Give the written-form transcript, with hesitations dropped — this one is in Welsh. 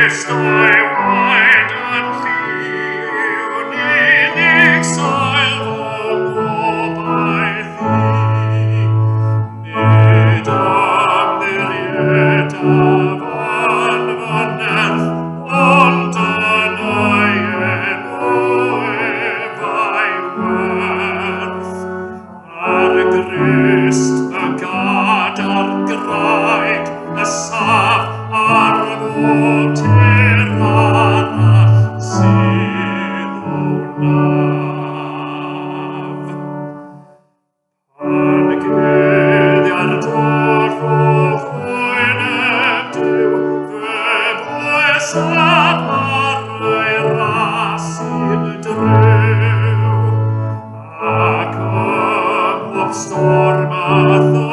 Christ I wind and clean in exile for by thee. Nedam derieta vanvoneth ontaneien oevae worth. Christ the God ar graig y saf ar terrana sydd o naf. Pan geddi'r dorf o hwyneb dyw, fe bwysaf ar ei rasin drew, ac storm a